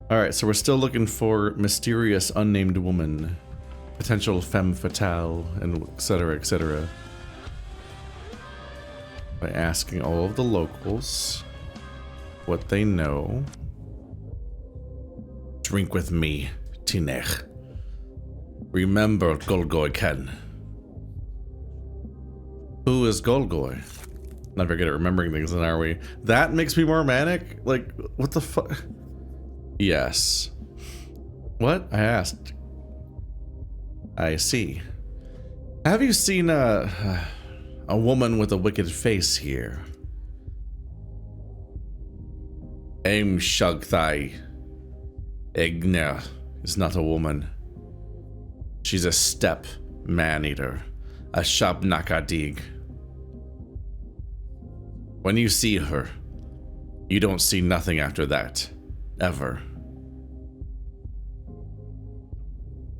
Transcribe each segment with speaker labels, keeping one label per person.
Speaker 1: Alright, so we're still looking for mysterious unnamed woman, potential femme fatale, and etc, etc. By asking all of the locals what they know. Drink with me, Tinech. Remember Golgoy Ken. Who is Golgoy? Not very good at remembering things, then, are we? That makes me more manic? Like, what the fuck? Yes. What? I asked. I see. Have you seen a woman with a wicked face here? Aim Shugthai. Egna is not a woman. She's a steppe man-eater. A Shabnakadig. When you see her, you don't see nothing after that. Ever.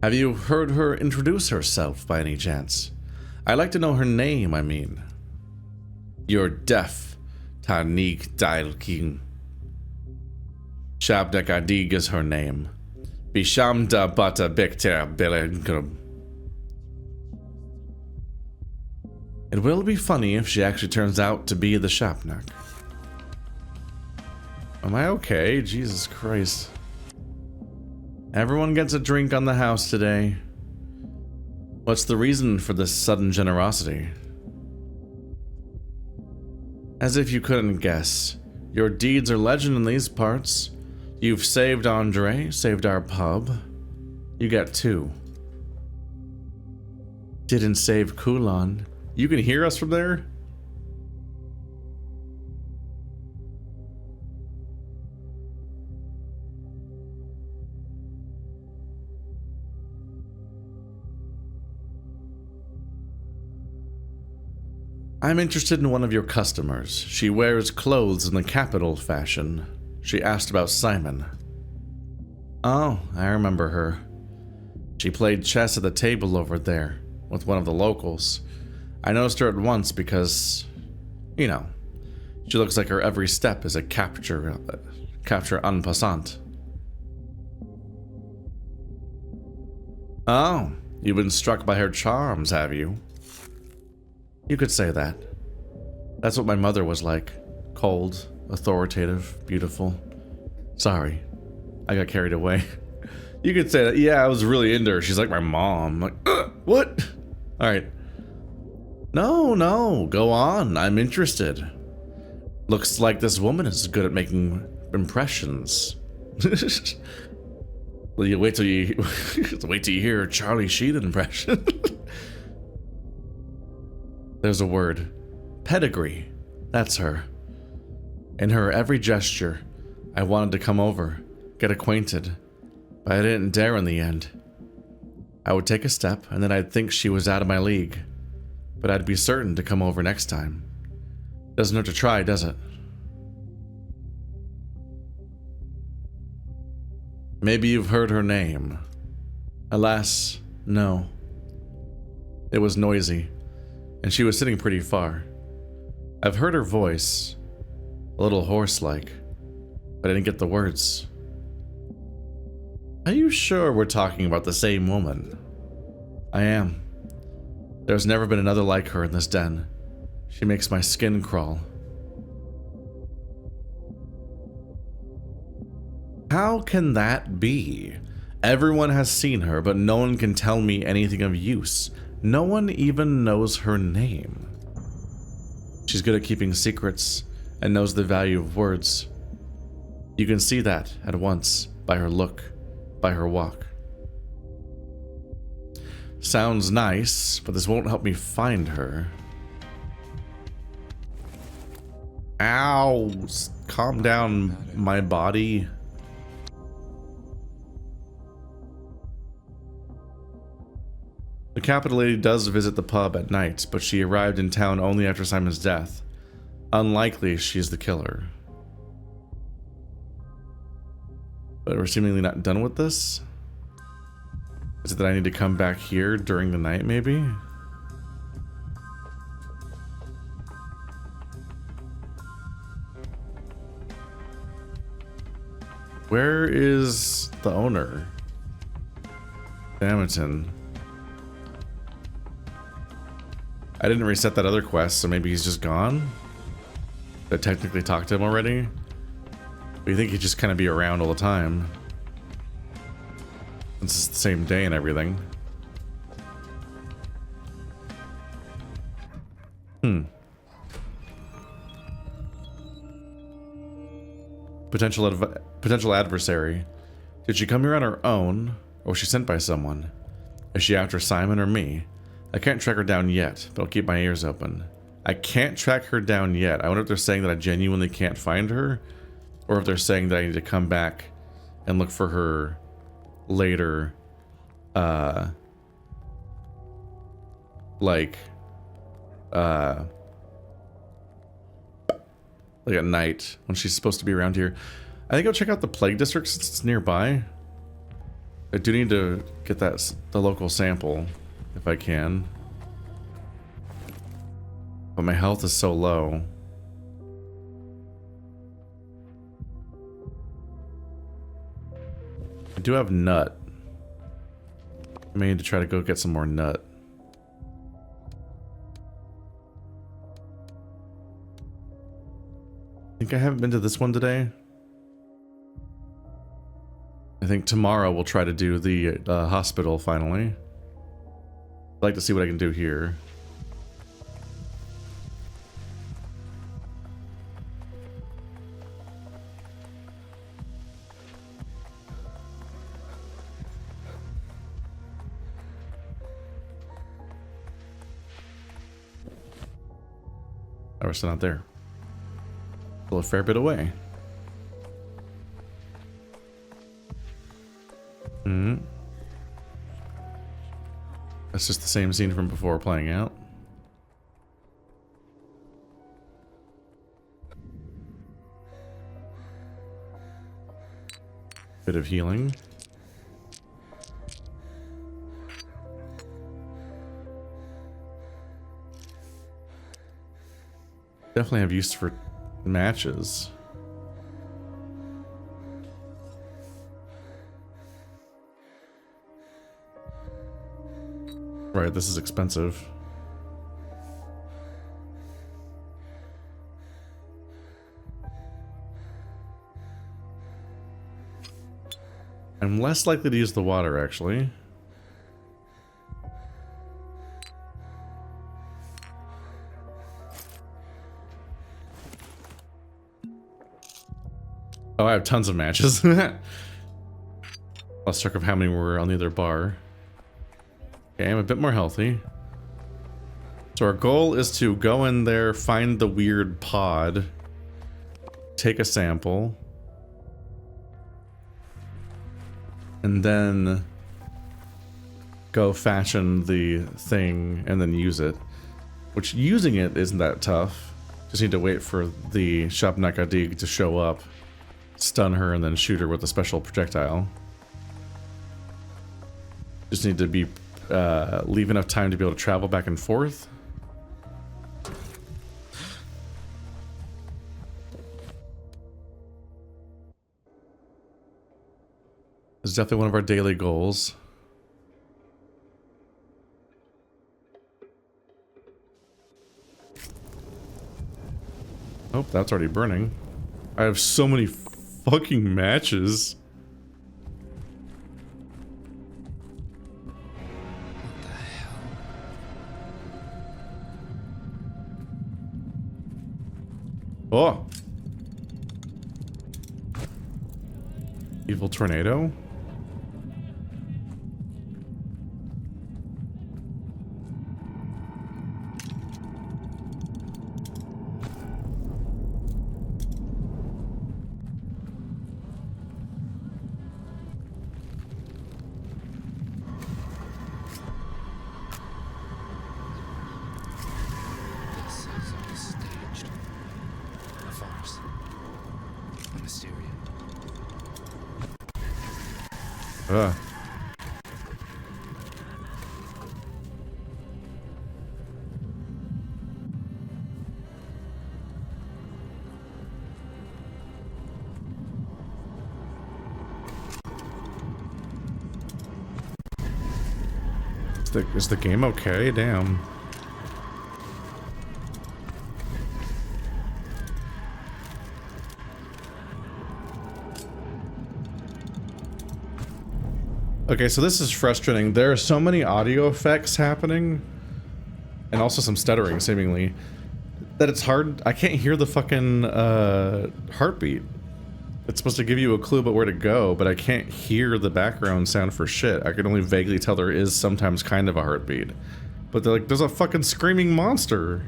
Speaker 1: Have you heard her introduce herself by any chance? I'd like to know her name, I mean. You're deaf, Tanik Dailking. Shabnakadig is her name. Bishamda Bata Bikter Belengrum. It will be funny if she actually turns out to be the Shabnak. Am I okay? Jesus Christ. Everyone gets a drink on the house today. What's the reason for this sudden generosity? As if you couldn't guess. Your deeds are legend in these parts. You've saved Andre, saved our pub. You get 2. Didn't save Kulan. You can hear us from there? I'm interested in one of your customers. She wears clothes in the capital fashion. She asked about Simon. Oh, I remember her. She played chess at the table over there with one of the locals. I noticed her at once because, you know, she looks like her every step is a capture en passant. Oh, you've been struck by her charms, have you? You could say that. That's what my mother was like. Cold, authoritative, beautiful. Sorry, I got carried away. You could say that. Yeah, I was really into her. She's like my mom. I'm like, what? All right. No, go on. I'm interested. Looks like this woman is good at making impressions. Well, you wait till you hear a Charlie Sheen impression. There's a word. Pedigree. That's her. In her every gesture, I wanted to come over, get acquainted, but I didn't dare in the end. I would take a step, and then I'd think she was out of my league, but I'd be certain to come over next time. Doesn't hurt to try, does it? Maybe you've heard her name. Alas, no. It was noisy, and she was sitting pretty far. I've heard her voice, a little hoarse-like, but I didn't get the words. Are you sure we're talking about the same woman? I am. There's never been another like her in this den. She makes my skin crawl. How can that be? Everyone has seen her, but no one can tell me anything of use. No one even knows her name. She's good at keeping secrets and knows the value of words. You can see that at once by her look, by her walk. Sounds nice, but this won't help me find her. Ow! Calm down, my body. The capital lady does visit the pub at night, but she arrived in town only after Simon's death. Unlikely she's the killer. But we're seemingly not done with this? Is it that I need to come back here during the night, maybe? Where is the owner? Damitton. I didn't reset that other quest, so maybe he's just gone? I technically talked to him already? But you think he'd just kind of be around all the time? Since it's the same day and everything. Potential adversary. Did she come here on her own, or was she sent by someone? Is she after Simon or me? I can't track her down yet, but I'll keep my ears open. I can't track her down yet. I wonder if they're saying that I genuinely can't find her, or if they're saying that I need to come back and look for her later, like at night when she's supposed to be around here. I think I'll check out the Plague District since it's nearby. I do need to get the local sample if I can. But my health is so low. I do have nut. I may need to try to go get some more nut. I think I haven't been to this one today. I think tomorrow we'll try to do the hospital finally. I'd like to see what I can do here. Oh, we're still not there. Still a fair bit away. That's just the same scene from before playing out. Bit of healing. Definitely have use for matches. Right, this is expensive. I'm less likely to use the water, actually. Oh, I have tons of matches. Lost track of how many were on the other bar. Okay, I'm a bit more healthy. So our goal is to go in there, find the weird pod, take a sample, and then go fashion the thing and then use it. Which using it isn't that tough. Just need to wait for the Shabnakadig to show up, stun her, and then shoot her with a special projectile. Just need to be leave enough time to be able to travel back and forth. It's definitely one of our daily goals. Oh, that's already burning. I have so many fucking matches. Oh! Evil tornado? Is the game okay? Damn. Okay, so this is frustrating. There are so many audio effects happening, and also some stuttering, seemingly, that it's hard. I can't hear the fucking heartbeat. It's supposed to give you a clue about where to go, but I can't hear the background sound for shit. I can only vaguely tell there is sometimes kind of a heartbeat. But they're like, there's a fucking screaming monster.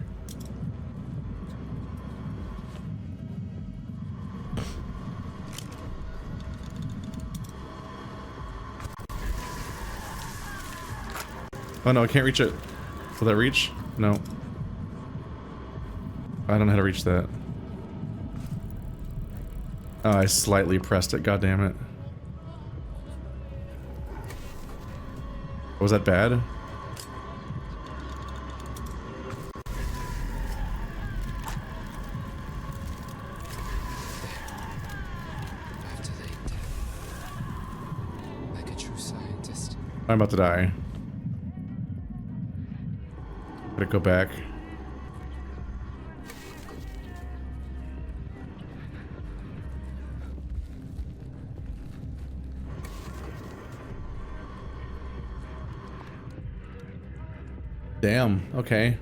Speaker 1: Oh no, I can't reach it. Will that reach? No. I don't know how to reach that. Oh, I slightly pressed it, god damn it. Was that bad?
Speaker 2: Like a true scientist.
Speaker 1: I'm about to die. Gotta go back. Damn, okay.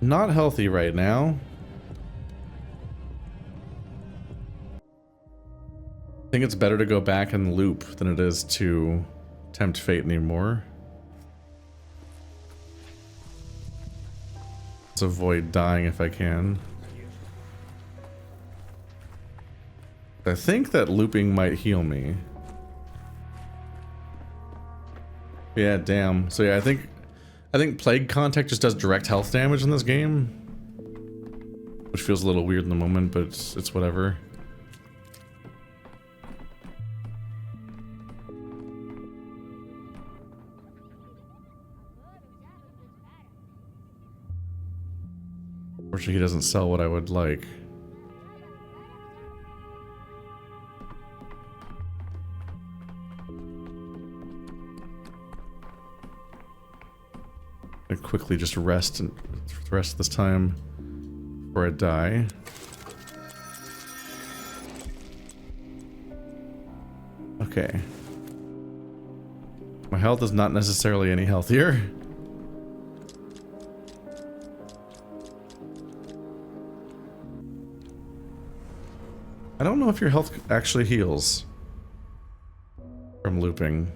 Speaker 1: Not healthy right now. I think it's better to go back and loop than it is to tempt fate anymore. Let's avoid dying if I can. I think that looping might heal me. Yeah, damn. So yeah, I think Plague Contact just does direct health damage in this game, which feels a little weird in the moment, but it's whatever. Unfortunately, he doesn't sell what I would like. I quickly just rest and for the rest of this time before I die. Okay. My health is not necessarily any healthier. I don't know if your health actually heals from looping.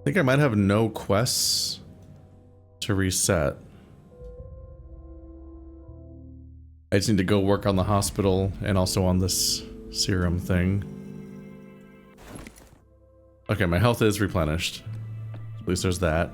Speaker 1: I think I might have no quests to reset. I just need to go work on the hospital and also on this serum thing. Okay, my health is replenished. At least there's that.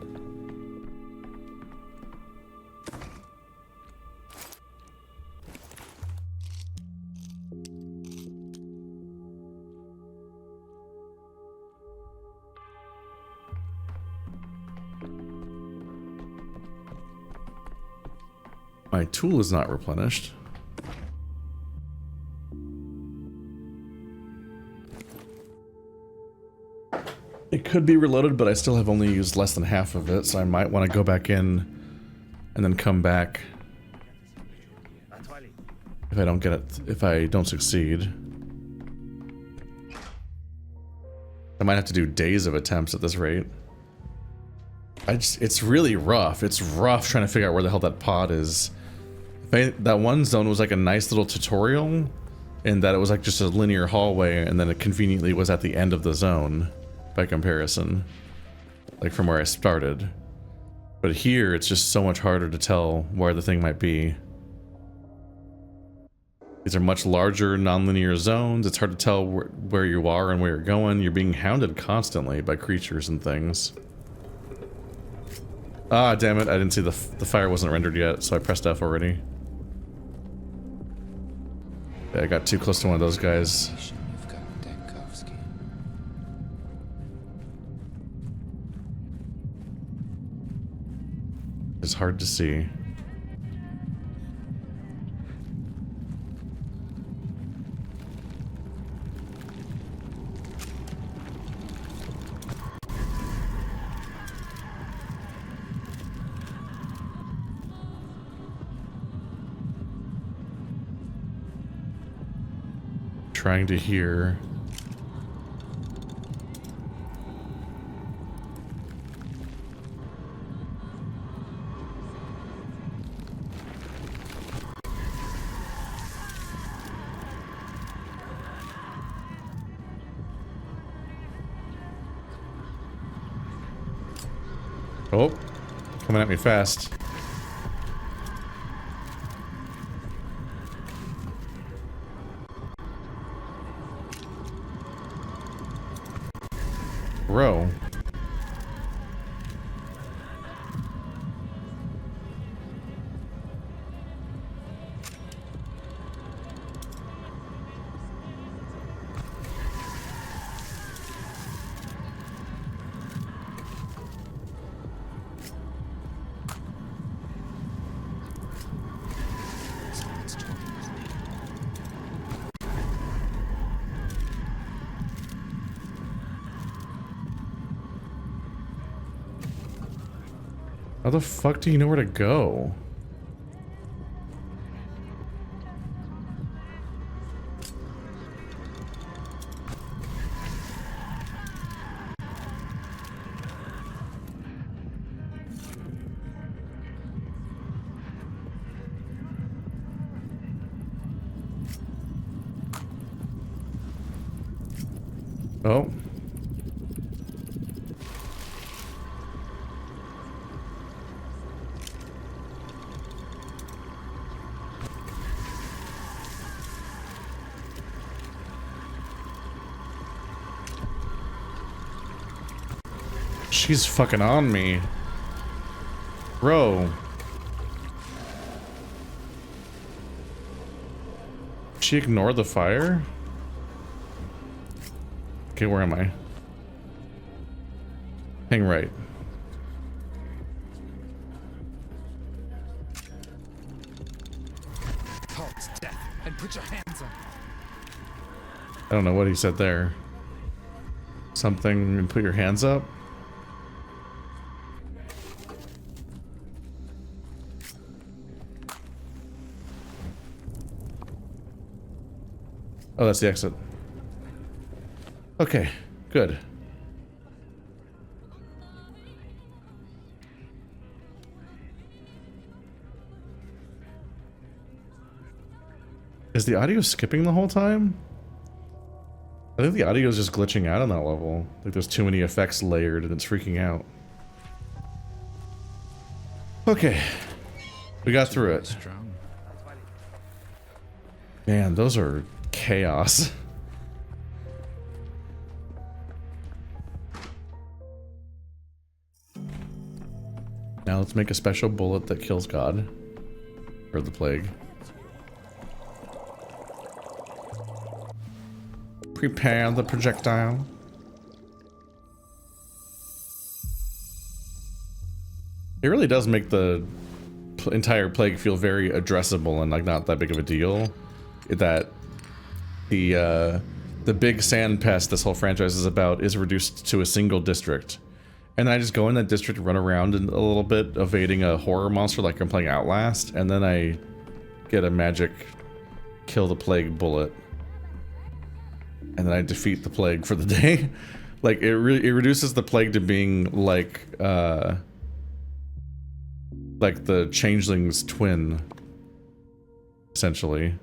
Speaker 1: My tool is not replenished. It could be reloaded, but I still have only used less than half of it, so I might want to go back in and then come back if I don't get it, if I don't succeed. I might have to do days of attempts at this rate. It's really rough. It's rough trying to figure out where the hell that pod is. That one zone was like a nice little tutorial, in that it was like just a linear hallway, and then it conveniently was at the end of the zone, by comparison. Like from where I started. But here, it's just so much harder to tell where the thing might be. These are much larger, nonlinear zones. It's hard to tell where you are and where you're going. You're being hounded constantly by creatures and things. Ah, damn it. I didn't see the fire wasn't rendered yet, so I pressed F already. Yeah, I got too close to one of those guys.
Speaker 2: You've got Dankovsky.
Speaker 1: It's hard to see. Trying to hear. Oh, coming at me fast. Bro.
Speaker 2: Someone's talking with me.
Speaker 1: How the fuck do you know where to go? Oh. She's fucking on me. Bro. Did she ignore the fire? Okay, where am I? Hang right.
Speaker 2: Halt, death, and put your hands up.
Speaker 1: I don't know what he said there. Something and put your hands up? Oh, that's the exit. Okay, good. Is the audio skipping the whole time? I think the audio is just glitching out on that level. Like there's too many effects layered and it's freaking out. Okay. We got through it.
Speaker 2: Strong.
Speaker 1: Man, those are chaos. Now let's make a special bullet that kills God. Or the plague. Prepare the projectile. It really does make the entire plague feel very addressable and like not that big of a deal. That the big sand pest this whole franchise is about is reduced to a single district. And I just go in that district, run around in a little bit, evading a horror monster like I'm playing Outlast, and then I get a magic kill the plague bullet. And then I defeat the plague for the day. Like, it reduces the plague to being like the changeling's twin, essentially.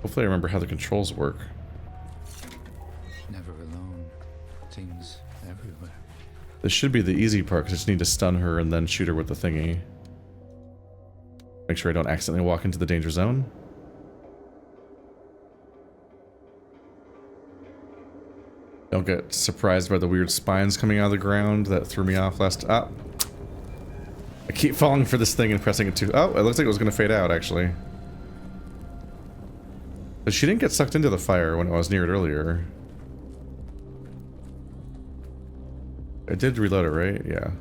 Speaker 1: Hopefully I remember how the controls work.
Speaker 2: Never alone. Things everywhere.
Speaker 1: This should be the easy part, because I just need to stun her and then shoot her with the thingy. Make sure I don't accidentally walk into the danger zone. Don't get surprised by the weird spines coming out of the ground that threw me off last... Ah! I keep falling for this thing and pressing it too... Oh, it looks like it was going to fade out, actually. But she didn't get sucked into the fire when I was near it earlier. I did reload it, right? Yeah.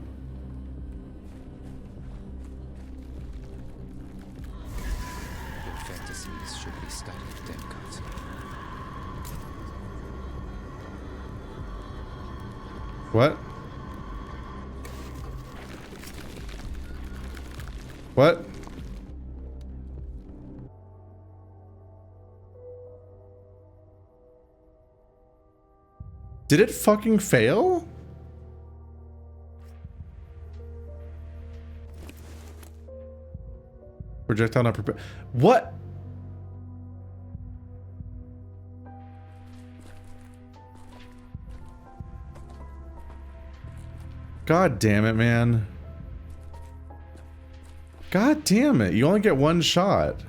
Speaker 2: Your fantasies should be studied, Dankovsky.
Speaker 1: What? What? Did it fucking fail? Projectile not prepared. What? God damn it, man. God damn it. You only get one shot.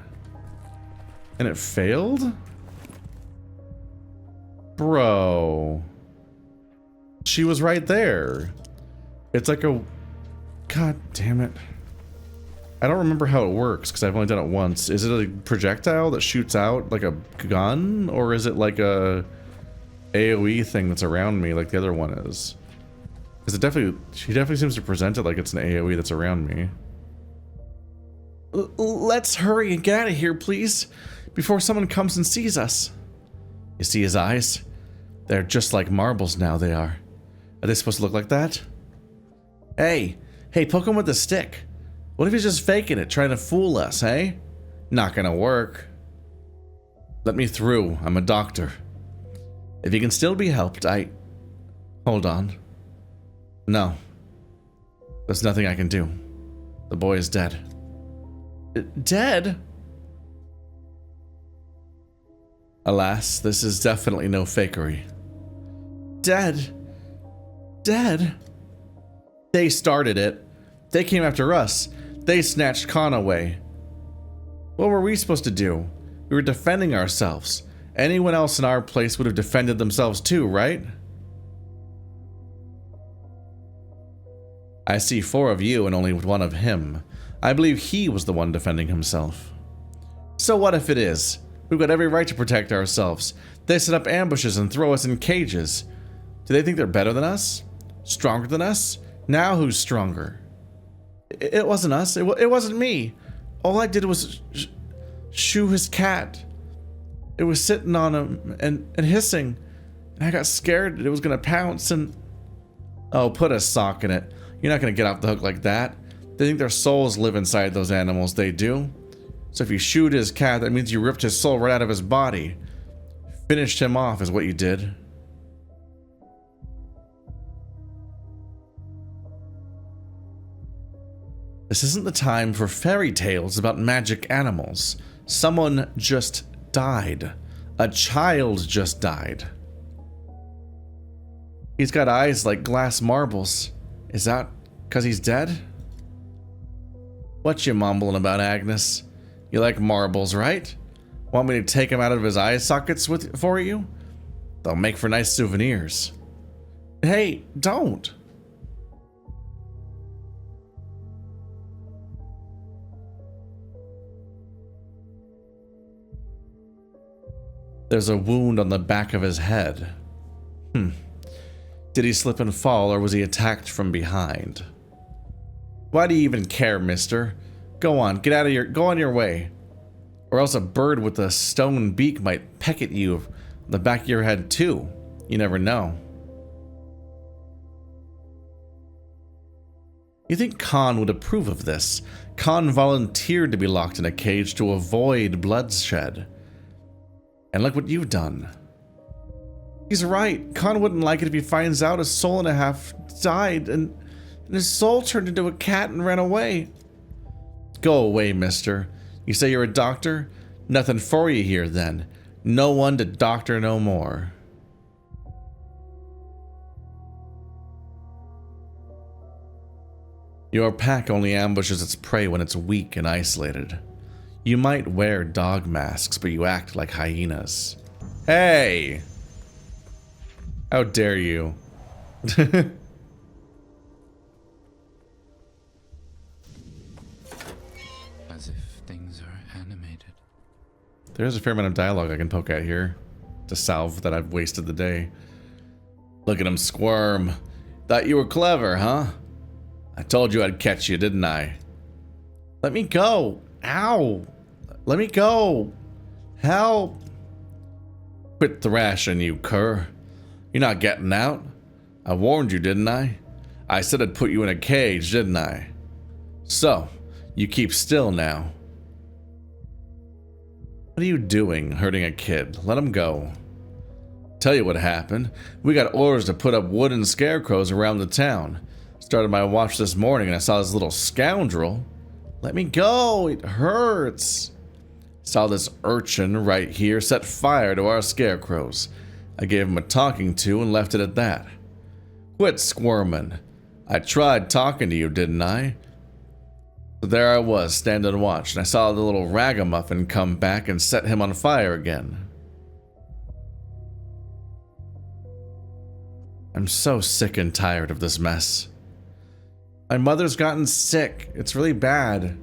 Speaker 1: And it failed? Bro. She was right there. It's like a... God damn it. I don't remember how it works because I've only done it once. Is it a projectile that shoots out like a gun? Or is it like a AoE thing that's around me like the other one is? Because it definitely... She definitely seems to present it like it's an AoE that's around me. Let's hurry and get out of here, please, before someone comes and sees us. You see his eyes? They're just like marbles now, they are. Are they supposed to look like that? Hey, poke him with the stick. What if he's just faking it, trying to fool us, hey? Not gonna work. Let me through, I'm a doctor. If he can still be helped, Hold on. No. There's nothing I can do. The boy is dead. Dead? Alas, this is definitely no fakery. Dead? Dead? They started it. They came after us. They snatched Khan away. What were we supposed to do? We were defending ourselves. Anyone else in our place would have defended themselves too, right? I see 4 of you and only 1 of him. I believe he was the one defending himself. So what if it is? We've got every right to protect ourselves. They set up ambushes and throw us in cages. Do they think they're better than us? Stronger than us? Now who's stronger? It wasn't us. It wasn't me. All I did was shoo his cat. It was sitting on him and hissing. And I got scared it was going to pounce and... Oh, put a sock in it. You're not going to get off the hook like that. They think their souls live inside those animals, they do. So if you shoot his cat, that means you ripped his soul right out of his body. Finished him off is what you did. This isn't the time for fairy tales about magic animals. Someone just died. A child just died. He's got eyes like glass marbles. Is that because he's dead? What you mumbling about, Agnes? You like marbles, right? Want me to take him out of his eye sockets for you? They'll make for nice souvenirs. Hey, don't. There's a wound on the back of his head. Did he slip and fall, or was he attacked from behind? Why do you even care, mister? Go on, go on your way. Or else a bird with a stone beak might peck at you on the back of your head too. You never know. You think Khan would approve of this? Khan volunteered to be locked in a cage to avoid bloodshed. And look what you've done. He's right. Khan wouldn't like it if he finds out a soul and a half died and his soul turned into a cat and ran away. Go away, mister. You say you're a doctor? Nothing for you here then. No one to doctor no more. Your pack only ambushes its prey when it's weak and isolated. You might wear dog masks, but you act like hyenas. Hey! How dare you?
Speaker 2: As if things are animated.
Speaker 1: There's a fair amount of dialogue I can poke at here to salve that I've wasted the day. Look at him squirm. Thought you were clever, huh? I told you I'd catch you, didn't I? Let me go. Ow. Let me go. Help. Quit thrashing, you cur. You're not getting out. I warned you, didn't I? I said I'd put you in a cage, didn't I? So, you keep still now. What are you doing, hurting a kid? Let him go. Tell you what happened. We got orders to put up wooden scarecrows around the town. Started my watch this morning and I saw this little scoundrel. Let me go, it hurts. Saw this urchin right here set fire to our scarecrows. I gave him a talking to and left it at that. Quit squirming. I tried talking to you, didn't I? So there I was, standing watch, and I saw the little ragamuffin come back and set him on fire again. I'm so sick and tired of this mess. My mother's gotten sick. It's really bad.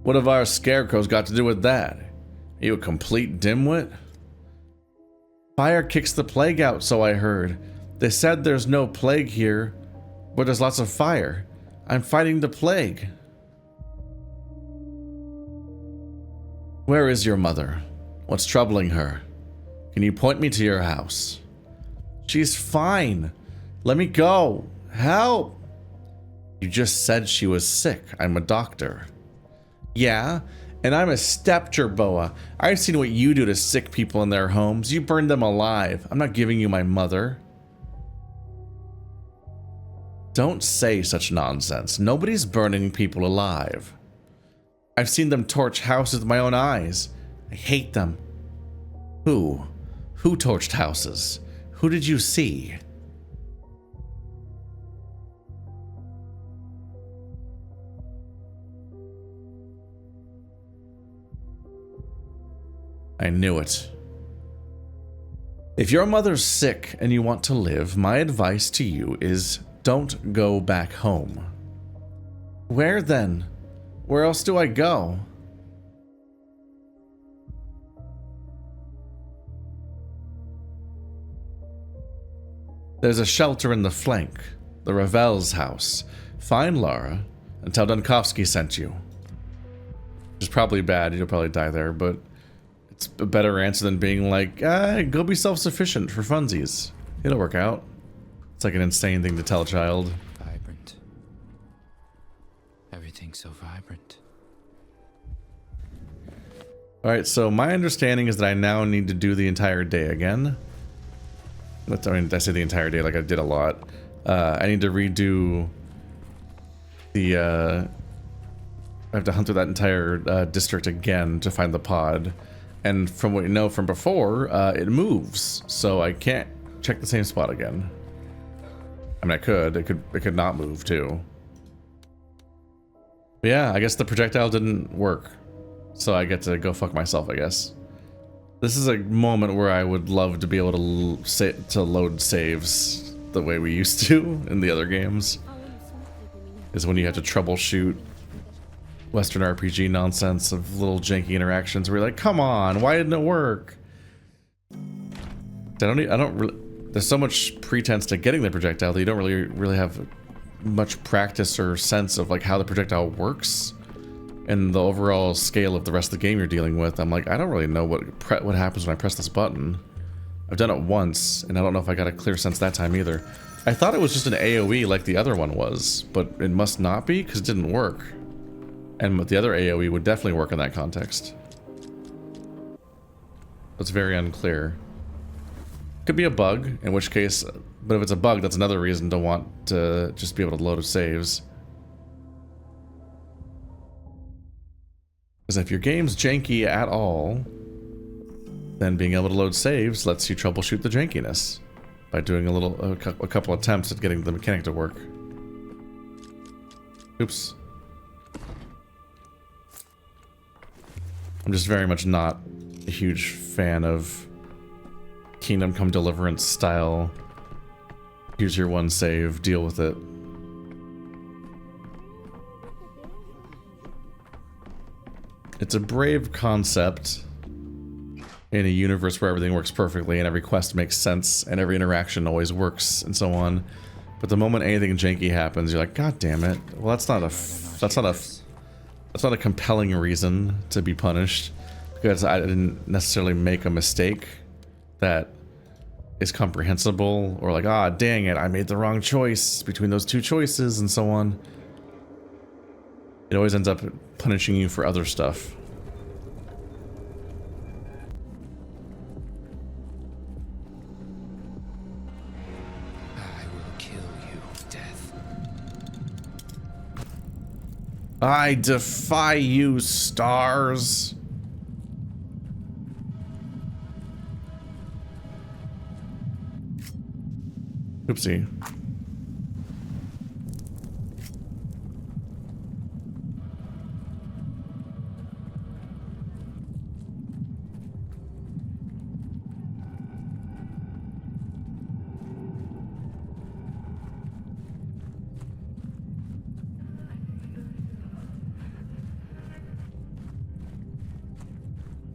Speaker 1: What have our scarecrows got to do with that? Are you a complete dimwit? Fire kicks the plague out, so I heard. They said there's no plague here, but there's lots of fire. I'm fighting the plague. Where is your mother? What's troubling her? Can you point me to your house? She's fine. Let me go. Help! You just said she was sick. I'm a doctor. Yeah, and I'm a steppe gerboa. I've seen what you do to sick people in their homes. You burn them alive. I'm not giving you my mother. Don't say such nonsense. Nobody's burning people alive. I've seen them torch houses with my own eyes. I hate them. Who? Who torched houses? Who did you see? I knew it. If your mother's sick and you want to live, my advice to you is don't go back home. Where then? Where else do I go? There's a shelter in the flank, the Ravel's house. Find Lara and tell Dankovsky sent you. Which is probably bad, you'll probably die there, but it's a better answer than being like, go be self-sufficient for funsies. It'll work out. It's like an insane thing to tell a child.
Speaker 2: Vibrant. Everything's so vibrant.
Speaker 1: Alright, so my understanding is that I now need to do the entire day again. I mean, I say the entire day like I did a lot. I need to redo the, I have to hunt through that entire district again to find the pod. And from what you know from before, it moves, so I can't check the same spot again. I mean, I could. It could not move too. But yeah, I guess the projectile didn't work, so I get to go fuck myself, I guess. This is a moment where I would love to be able to load saves the way we used to in the other games. Is when you have to troubleshoot Western RPG nonsense of little janky interactions where you're like, come on, why didn't it work? There's so much pretense to getting the projectile that you don't really have much practice or sense of like how the projectile works and the overall scale of the rest of the game you're dealing with. I'm like, I don't really know what happens when I press this button. I've done it once, and I don't know if I got a clear sense that time either. I thought it was just an AoE like the other one was, but it must not be because it didn't work. And the other AoE would definitely work in that context. It's very unclear. Could be a bug, in which case, but if it's a bug, that's another reason to want to just be able to load saves. Because if your game's janky at all, then being able to load saves lets you troubleshoot the jankiness by doing a couple attempts at getting the mechanic to work. Oops. I'm just very much not a huge fan of Kingdom Come Deliverance style. Here's your one save, deal with it. It's a brave concept in a universe where everything works perfectly and every quest makes sense and every interaction always works and so on. But the moment anything janky happens, you're like, God damn it. Well, that's not a compelling reason to be punished, because I didn't necessarily make a mistake that is comprehensible, or like, ah, dang it, I made the wrong choice between those two choices and so on. It always ends up punishing you for other stuff.
Speaker 2: I will kill you, death.
Speaker 1: I defy you, stars. Oopsie.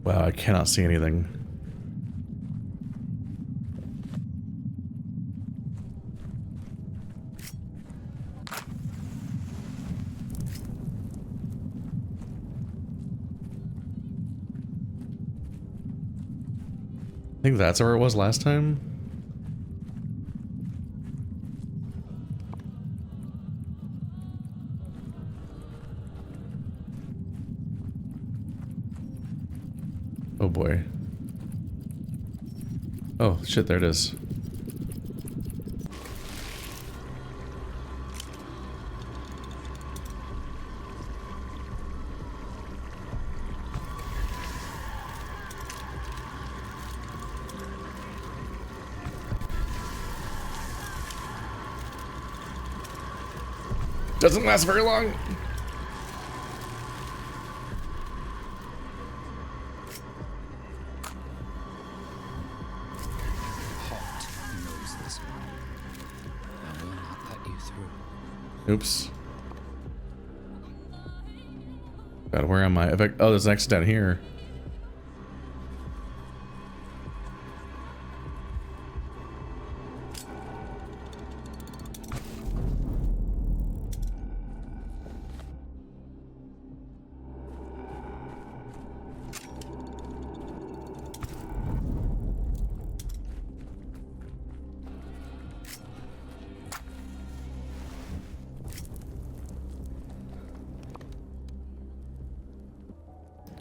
Speaker 1: Wow, I cannot see anything. I think that's where it was last time. Oh boy. Oh shit, there it is. Doesn't last very long.
Speaker 2: Hot knows this one. I will not let you through.
Speaker 1: Oops. God, where am I? Oh, there's an exit down here.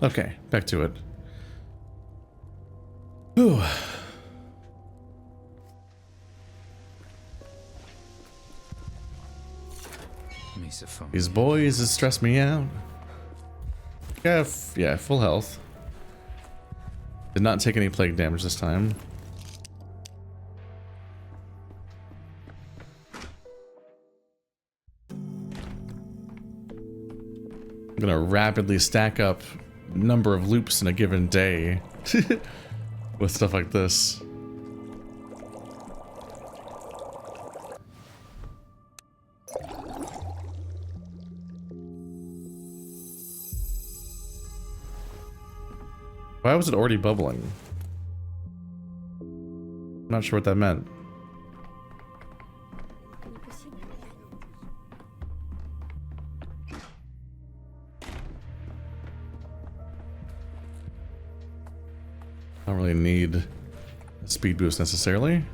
Speaker 1: Okay, back to it. Whew. These boys has stressed me out. Yeah, full health. Did not take any plague damage this time. I'm gonna rapidly stack up number of loops in a given day with stuff like this. Why was it already bubbling? I'm not sure what that meant. I don't really need a speed boost necessarily.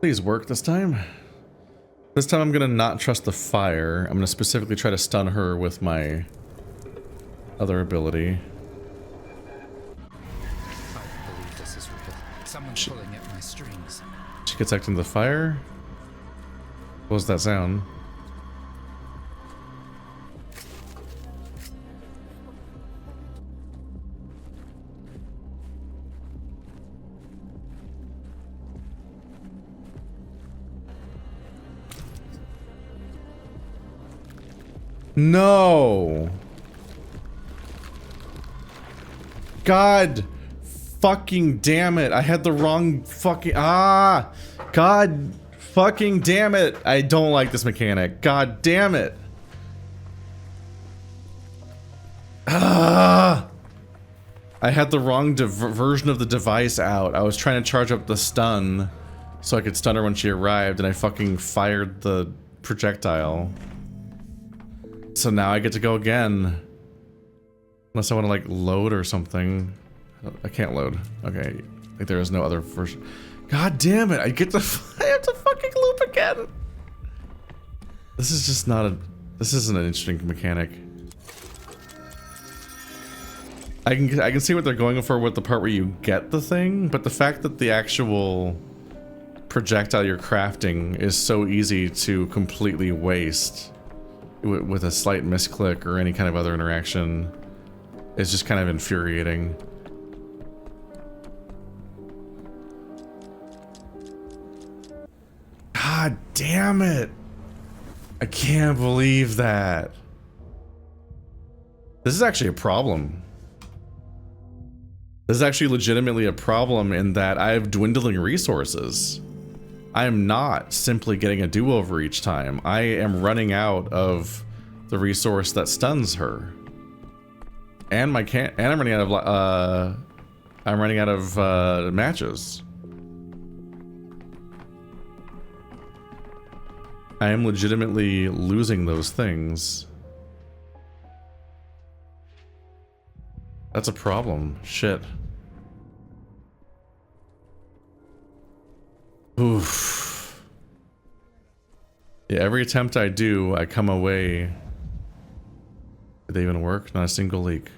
Speaker 1: Please work this time. This time I'm gonna not trust the fire. I'm gonna specifically try to stun her with my other ability.
Speaker 2: Pulling at my strings.
Speaker 1: She gets sucked into the fire. What was that sound? No. God fucking damn it. I had the wrong fucking... Ah! God fucking damn it. I don't like this mechanic. God damn it. Ah! I had the wrong version of the device out. I was trying to charge up the stun so I could stun her when she arrived, and I fucking fired the projectile. So now I get to go again. Unless I want to like load or something. I can't load. Okay. Like there is no other version. God damn it! I get to I have to fucking loop again. This is just not a... This isn't an interesting mechanic. I can see what they're going for with the part where you get the thing, but the fact that the actual projectile you're crafting is so easy to completely waste with a slight misclick or any kind of other interaction is just kind of infuriating. God damn it! I can't believe that. This is actually a problem. This is actually legitimately a problem in that I have dwindling resources. I am not simply getting a do-over each time. I am running out of the resource that stuns her. And I'm running out of matches. I am legitimately losing those things. That's a problem. Shit. Oof. Yeah, every attempt I do, I come away... Did they even work? Not a single leak.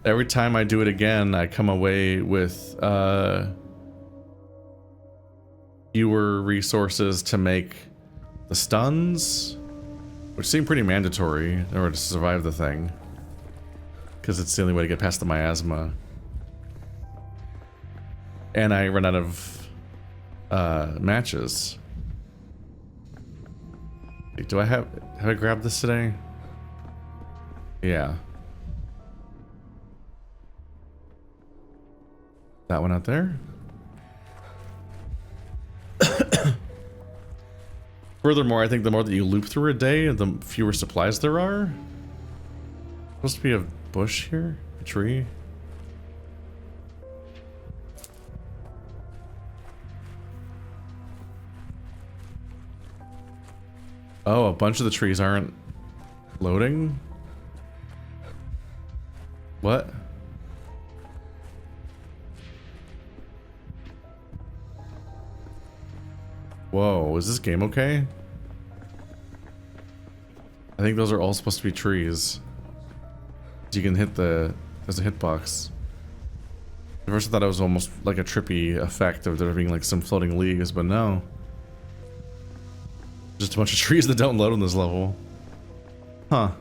Speaker 1: Every time I do it again, I come away with, fewer resources to make the stuns, which seem pretty mandatory in order to survive the thing. Because it's the only way to get past the miasma. And I run out of matches. Do I have I grabbed this today? Yeah. That one out there? Furthermore, I think the more that you loop through a day, the fewer supplies there are. Supposed to be a bush here? A tree? Oh, a bunch of the trees aren't loading? What? Whoa, is this game okay? I think those are all supposed to be trees. You can hit the... There's a hitbox. At first I thought it was almost like a trippy effect of there being like some floating leaves, but no. Just a bunch of trees that don't load on this level. Huh.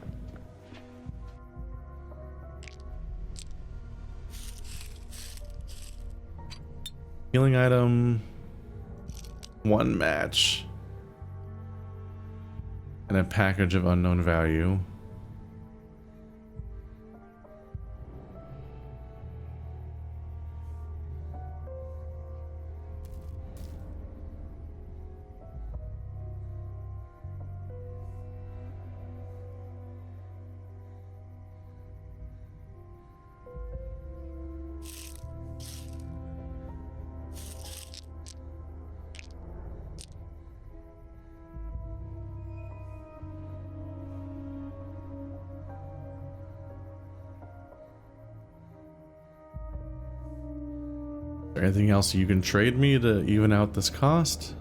Speaker 1: Healing item. One match. And a package of unknown value. Anything else you can trade me to even out this cost?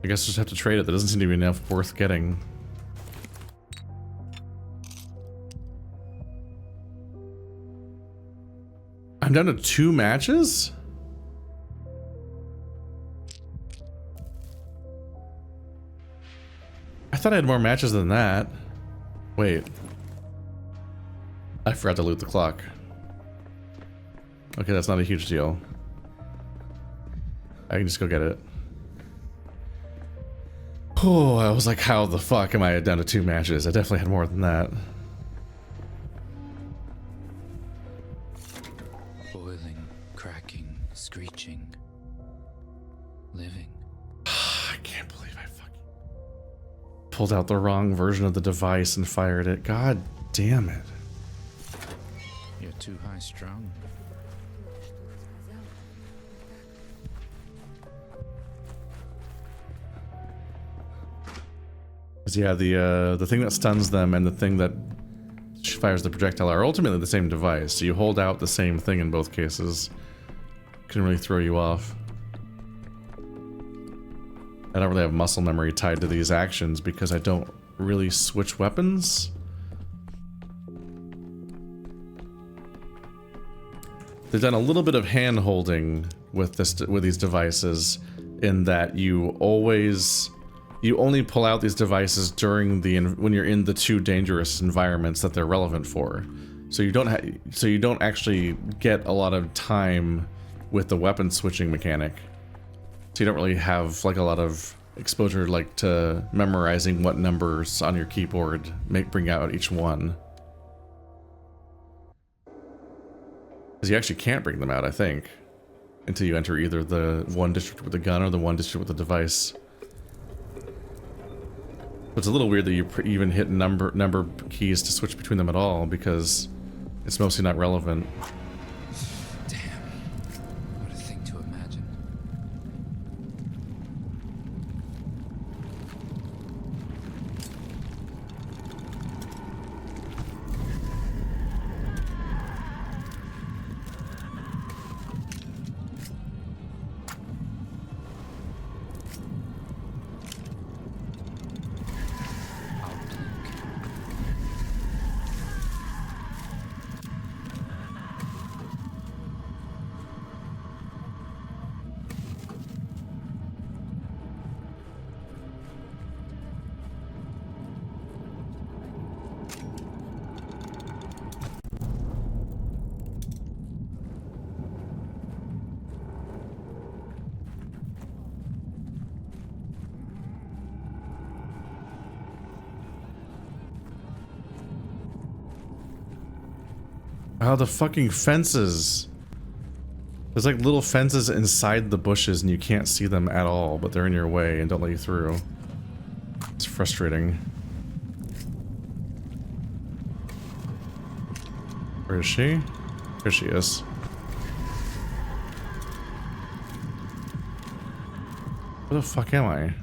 Speaker 1: I guess I just have to trade it. There doesn't seem to be enough worth getting. I'm down to 2 matches? I thought I had more matches than that. Wait. I forgot to loot the clock. Okay, that's not a huge deal. I can just go get it. Oh, I was like, how the fuck am I down to 2 matches? I definitely had more than that.
Speaker 2: Boiling, cracking, screeching, living.
Speaker 1: I can't believe I fucking pulled out the wrong version of the device and fired it. God damn it.
Speaker 2: You're too high strung.
Speaker 1: Yeah, the thing that stuns them and the thing that fires the projectile are ultimately the same device. So you hold out the same thing in both cases. Can really throw you off. I don't really have muscle memory tied to these actions because I don't really switch weapons. They've done a little bit of hand holding with these devices in that you only pull out these devices during when you're in the 2 dangerous environments that they're relevant for. So you don't actually get a lot of time with the weapon switching mechanic. So you don't really have like a lot of exposure like to memorizing what numbers on your keyboard bring out each one. Because you actually can't bring them out, I think, until you enter either the one district with the gun or the one district with the device. It's a little weird that you even hit number keys to switch between them at all, because it's mostly not relevant.
Speaker 2: Damn. What a thing to imagine.
Speaker 1: Oh, the fucking fences. There's like little fences inside the bushes and you can't see them at all, but they're in your way and don't let you through. It's frustrating. Where is she? Here she is. Where the fuck am I?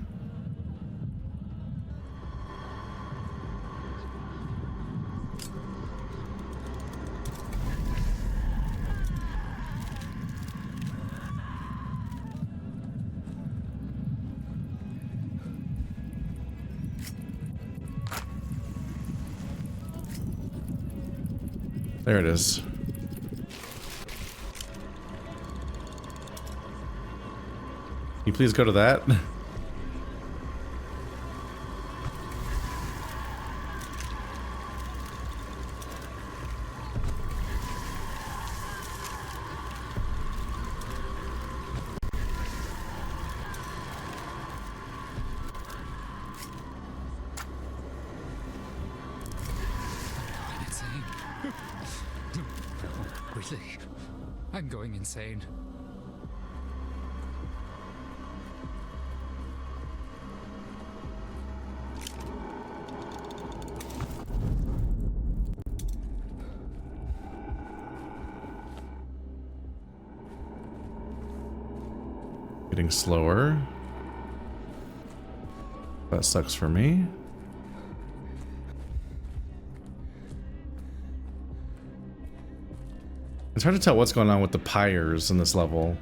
Speaker 1: There it is. Can you please go to that?
Speaker 2: Really? I'm going insane.
Speaker 1: Getting slower. That sucks for me. It's hard to tell what's going on with the pyres in this level.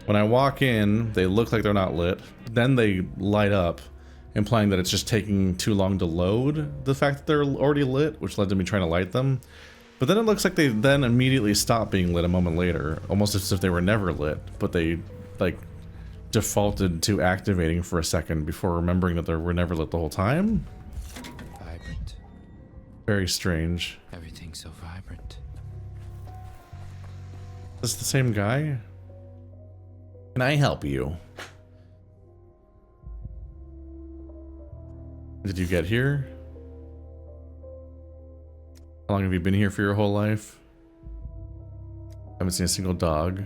Speaker 1: When I walk in, they look like they're not lit. Then they light up, implying that it's just taking too long to load the fact that they're already lit, which led to me trying to light them. But then it looks like they then immediately stop being lit a moment later, almost as if they were never lit, but they, like, defaulted to activating for a second before remembering that they were never lit the whole time.
Speaker 2: Vibrant.
Speaker 1: Very strange.
Speaker 2: Everything's so vibrant.
Speaker 1: Is this the same guy? Can I help you? Did you get here? How long have you been here for your whole life? Haven't seen a single dog.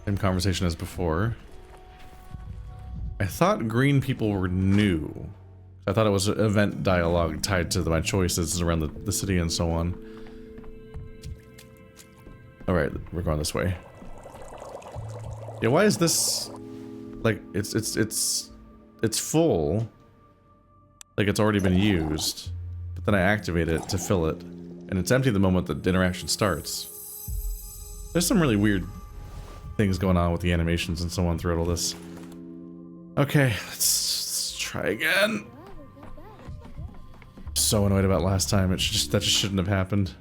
Speaker 1: Same conversation as before. I thought green people were new. I thought it was an event dialogue tied to my choices around the city and so on. Alright, we're going this way. Yeah, why is this like it's full? Like it's already been used. But then I activate it to fill it. And it's empty the moment the interaction starts. There's some really weird things going on with the animations and so on throughout all this. Okay, let's try again. So annoyed about last time. That just shouldn't have happened.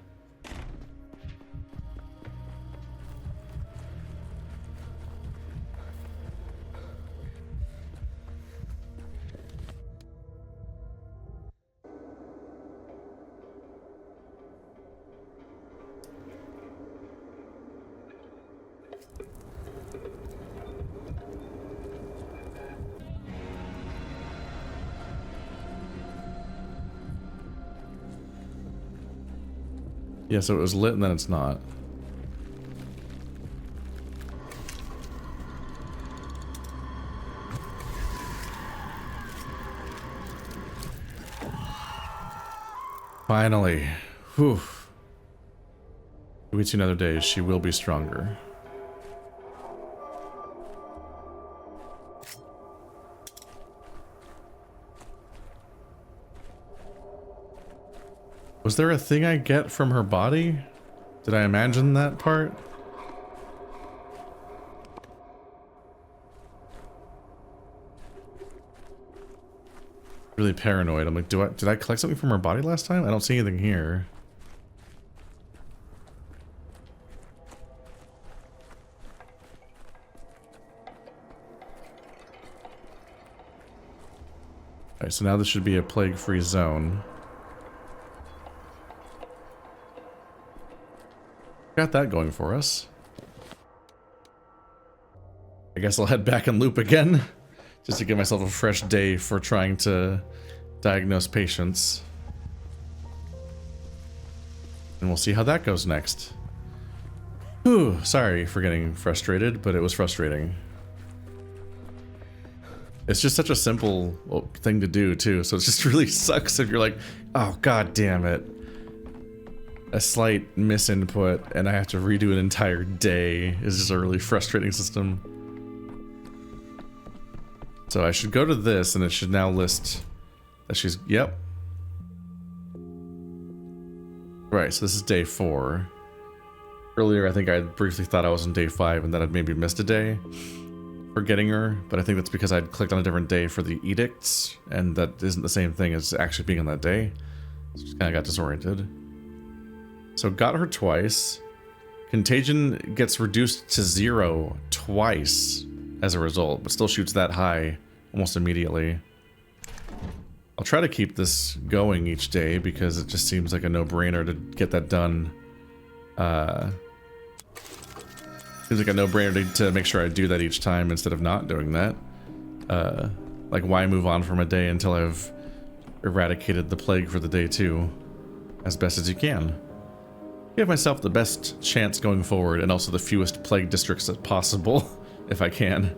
Speaker 1: Yeah, so it was lit and then it's not. Finally. Whew. Wait another day, she will be stronger. Was there a thing I get from her body? Did I imagine that part? Really paranoid. I'm like, did I collect something from her body last time? I don't see anything here. Alright, so now this should be a plague-free zone. Got that going for us. I guess I'll head back and loop again, just to give myself a fresh day for trying to diagnose patients. And we'll see how that goes next. Whew, sorry for getting frustrated, but it was frustrating. It's just such a simple thing to do too, so it just really sucks if you're like, oh god damn it. A slight misinput and I have to redo an entire day is just a really frustrating system. So I should go to this and it should now list that she's, yep. Right, so this is day 4. Earlier I think I briefly thought I was on day 5 and that I'd maybe missed a day for getting her, but I think that's because I'd clicked on a different day for the edicts and that isn't the same thing as actually being on that day. So just kind of got disoriented. So got her twice. Contagion gets reduced to 0 twice as a result, but still shoots that high almost immediately. I'll try to keep this going each day because it just seems like a no-brainer to get that done. Seems like a no-brainer to make sure I do that each time instead of not doing that. Like, why move on from a day until I've eradicated the plague for the day 2 as best as you can? Give myself the best chance going forward and also the fewest plague districts as possible, if I can.